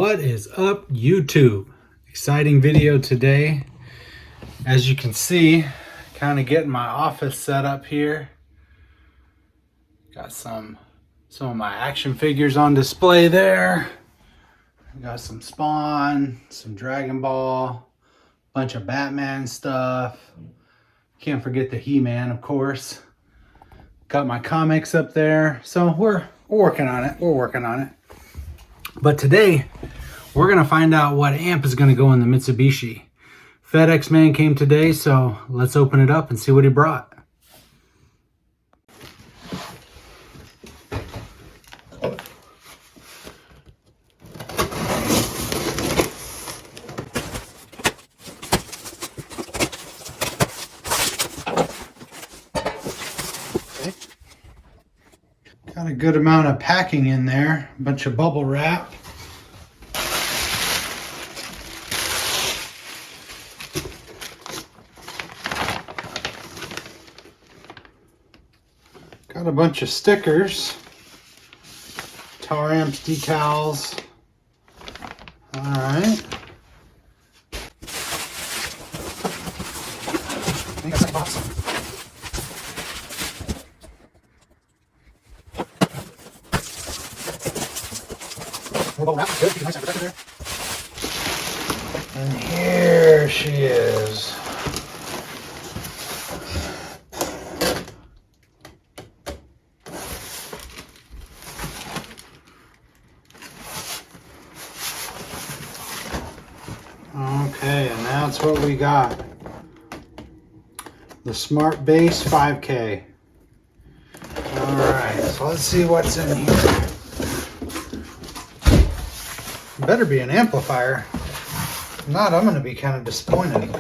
What is up, YouTube? Exciting video today. As you can see, kind of getting my office set up here. Got some of my action figures on display there. Got some Spawn, some Dragon Ball, bunch of Batman stuff. Can't forget the He-Man, of course. Got my comics up there. So we're working on it. We're working on it. But today, we're going to find out what amp is going to go in the Mitsubishi. FedEx man came today, so let's open it up and see what he brought. Got a good amount of packing in there, a bunch of bubble wrap. Got a bunch of stickers, Taramps decals. All right. I think that's awesome. Good. Nice and protected there. And here she is. Okay, and that's what we got. The Smart Bass 5K. All right, so let's see what's in here. Better be an amplifier. If not, I'm going to be kind of disappointed.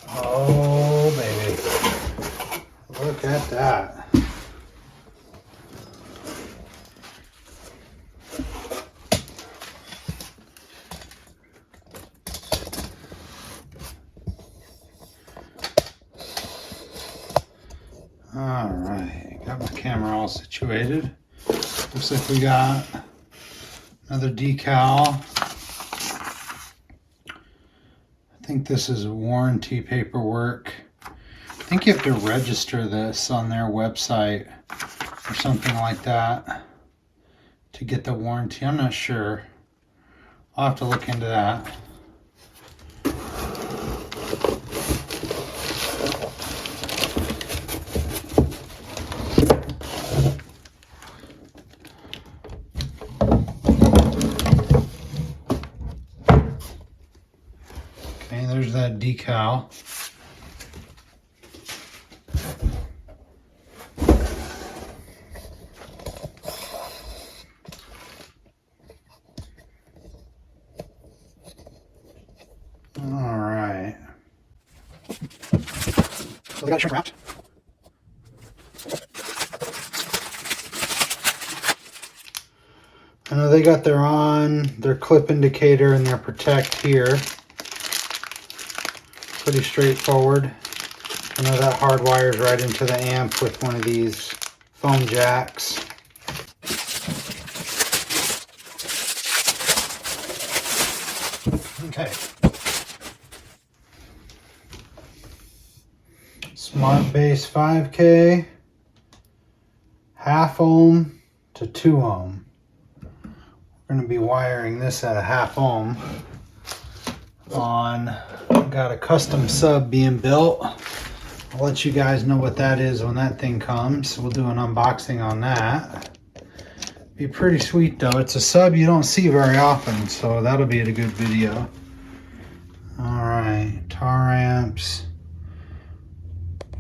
Oh, baby. Look at that. All right, got my camera all situated. Looks like we got another decal. I think this is warranty paperwork. I think you have to register this on their website or something like that to get the warranty. I'm not sure. I'll have to look into that. Okay, there's that decal. All right. So they got shrink wrapped. I know they got their clip indicator and their protect here. Pretty straightforward. I know that hardwires right into the amp with one of these phone jacks. Okay. Smart Bass 5K, 0.5 ohm to 2 ohm. We're going to be wiring this at 0.5 ohm on. Got a custom sub being built. I'll let you guys know what that is when that thing comes. We'll do an unboxing on that. Be pretty sweet though. It's a sub you don't see very often, so that'll be a good video. All right, Taramps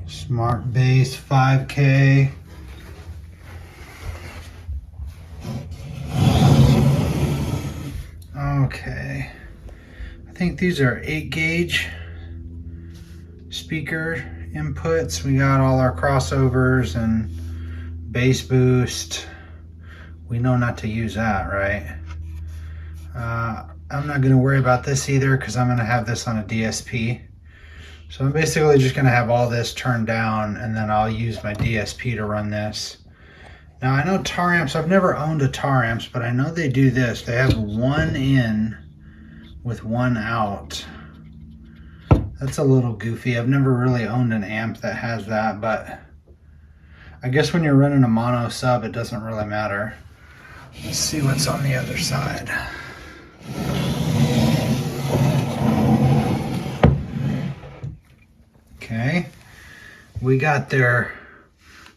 Smart Bass 5K. Okay. I think these are 8 gauge speaker inputs. We got all our crossovers and bass boost. We know not to use that, right? I'm not going to worry about this either because I'm going to have this on a DSP. So I'm basically just gonna have all this turned down, and then I'll use my DSP to run this. Now I know Taramps, I've never owned a Taramps, but I know they do this. They have one in with one out. That's a little goofy. I've never really owned an amp that has that, but I guess when you're running a mono sub, it doesn't really matter. Let's see what's on the other side. Okay, we got their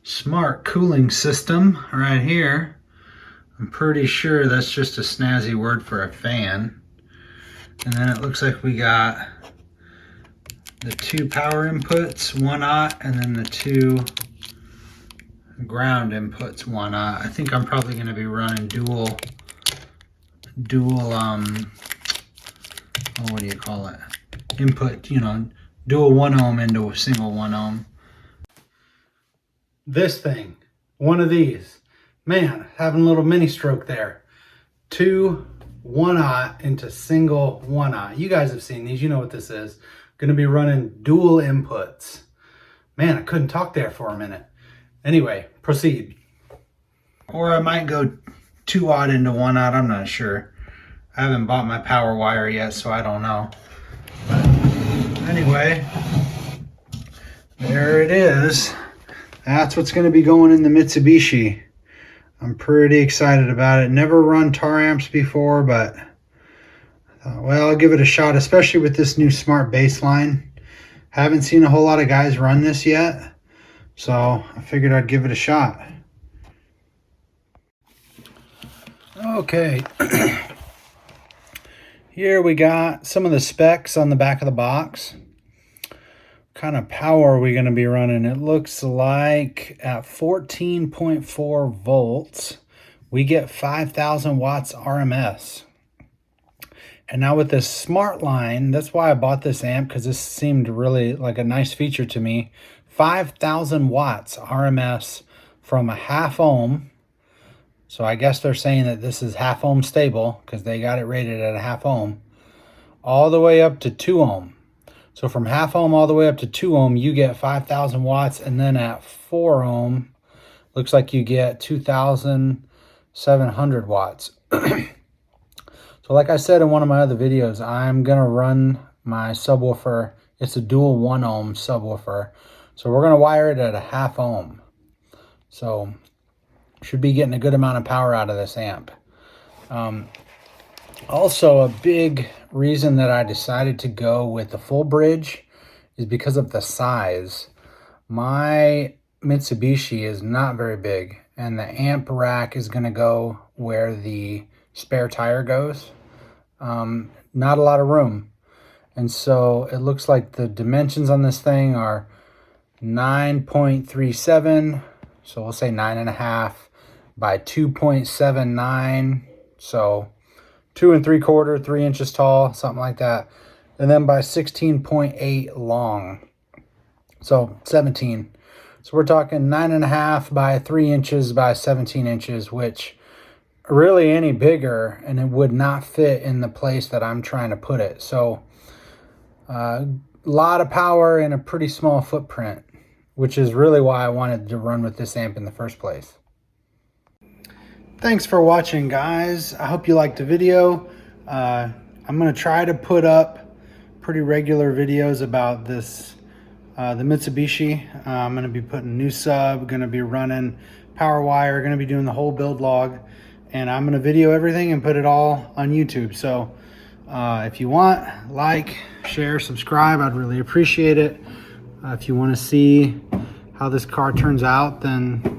smart cooling system right here. I'm pretty sure that's just a snazzy word for a fan. And then it looks like we got the 2 power inputs, 1/0, and then the 2 ground inputs, 1/0. I think I'm probably going to be running dual what do you call it? Input, you know, dual 1 ohm into a single 1 ohm. This thing, one of these, man, having a little mini stroke there. 2 1/0 into single 1/0. You guys have seen these, you know what this is. Gonna be running dual inputs. Man, I couldn't talk there for a minute. Anyway, proceed. Or I might go 2/0 into 1/0, I'm not sure. I haven't bought my power wire yet, so I don't know. But anyway, there it is. That's what's going to be going in the Mitsubishi. I'm pretty excited about it. Never run Taramps before, but I thought, well, I'll give it a shot, especially with this new Smart Bass line. Haven't seen a whole lot of guys run this yet, so I figured I'd give it a shot. Okay. Here we got some of the specs on the back of the box. What kind of power are we going to be running? It looks like at 14.4 volts, we get 5,000 watts RMS. And now with this smart line, that's why I bought this amp, because this seemed really like a nice feature to me. 5,000 watts RMS from a 1/2 ohm. So I guess they're saying that this is 1/2 ohm stable, because they got it rated at a 1/2 ohm, all the way up to 2 ohm. So from 1/2 ohm all the way up to 2 ohm, you get 5,000 watts. And then at 4 ohm, looks like you get 2,700 watts. So like I said in one of my other videos, I'm going to run my subwoofer. It's a dual 1 ohm subwoofer. So we're going to wire it at a 1/2 ohm. So should be getting a good amount of power out of this amp. Also, a big reason that I decided to go with the full bridge is because of the size. My Mitsubishi is not very big, and the amp rack is going to go where the spare tire goes. Not a lot of room. And so it looks like the dimensions on this thing are 9.37, so we'll say 9.5 by 2.79, so 2 3/4, 3 inches tall, something like that, and then by 16.8 long, so 17. So we're talking 9.5 by 3 inches by 17 inches, which really any bigger and it would not fit in the place that I'm trying to put it. So a lot of power in a pretty small footprint, which is really why I wanted to run with this amp in the first place. Thanks for watching, guys. I hope you liked the video. I'm going to try to put up pretty regular videos about this, the Mitsubishi. I'm going to be putting new sub, going to be running power wire, going to be doing the whole build log, and I'm going to video everything and put it all on YouTube. So if you want, like, share, subscribe, I'd really appreciate it. If you want to see how this car turns out, then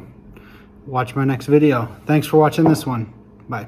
watch my next video. Thanks for watching this one. Bye.